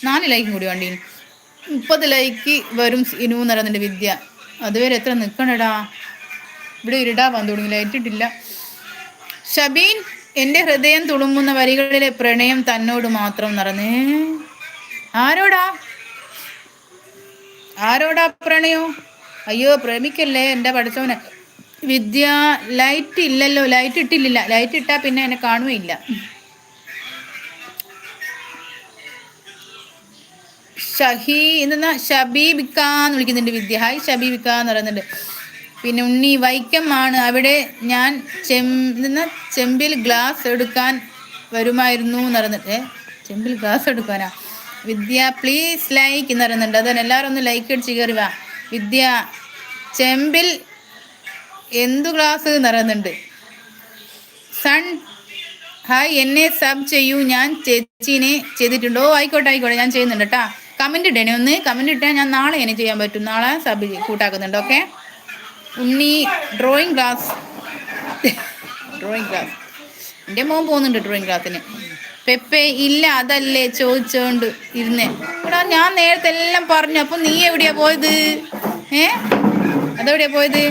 4 ലൈക്കും കൂടി വേണ്ടി. 30 ലൈക്ക് വരും ഇനു എന്ന് പറയുന്നുണ്ട് വിദ്യ. അതുവരെ എത്ര നിൽക്കണടാ. ഇവിടെ ഇരുടാ വന്നു തുടങ്ങി, ലൈറ്റ് ഇട്ടില്ല. ഷബീൻ, എൻ്റെ ഹൃദയം തുളുമ്പുന്ന വരികളിലെ പ്രണയം തന്നോട് മാത്രം നിറഞ്ഞേ. ആരോടാ ആരോടാ പ്രണയോ? അയ്യോ പ്രേമിക്കല്ലേ എൻ്റെ പഠിച്ചവനെ. വിദ്യ, ലൈറ്റ് ഇല്ലല്ലോ, ലൈറ്റ് ഇട്ടില്ല. ലൈറ്റ് ഇട്ടാ പിന്നെ എന്നെ കാണുകയില്ല. ഷബീബിക്കാന്ന് വിളിക്കുന്നുണ്ട് വിദ്യ. ഹായ് ഷബീബിക്ക എന്ന് പറയുന്നുണ്ട്. പിന്നെ ഉണ്ണി, വൈക്കം ആണ് അവിടെ, ഞാൻ ചെമ്പിൽ ഗ്ലാസ് എടുക്കാൻ വരുമായിരുന്നു എന്ന് പറയുന്നുണ്ട്. ചെമ്പിൽ ഗ്ലാസ് എടുക്കാനാ? വിദ്യ പ്ലീസ് ലൈക്ക് എന്ന് പറയുന്നുണ്ട്. അതന്നെ, എല്ലാവരും ഒന്ന് ലൈക്ക് അടിച്ച് കയറി വാ. വിദ്യ, ചെമ്പിൽ എന്തു ഗ്ലാസ് എന്ന് പറയുന്നുണ്ട്. സൺ, ഹായ്, എന്നെ സബ് ചെയ്യൂ, ഞാൻ ചേച്ചീനെ ചെയ്തിട്ടുണ്ടോ? ആയിക്കോട്ടെ ഞാൻ ചെയ്യുന്നുണ്ട് കേട്ടാ. കമൻറ്റ് ഇടണേ, ഒന്ന് കമൻറ്റ് ഇട്ടാൽ ഞാൻ നാളെ എന്നെ ചെയ്യാൻ പറ്റും. നാളെ സബ് കൂട്ടാക്കുന്നുണ്ട്. ഓക്കെ. ഉണ്ണി, ഡ്രോയിങ് ക്ലാസ് എൻ്റെ മോൻ പോകുന്നുണ്ട് ഡ്രോയിങ് ക്ലാസ്സിന്. പെപ്പെ, ഇല്ല അതല്ലേ ചോദിച്ചോണ്ട് ഇരുന്നേ. എടാ ഞാൻ നേരത്തെ എല്ലാം പറഞ്ഞു. അപ്പം നീ എവിടെയാ പോയത്? അതെവിടെയാ പോയത്?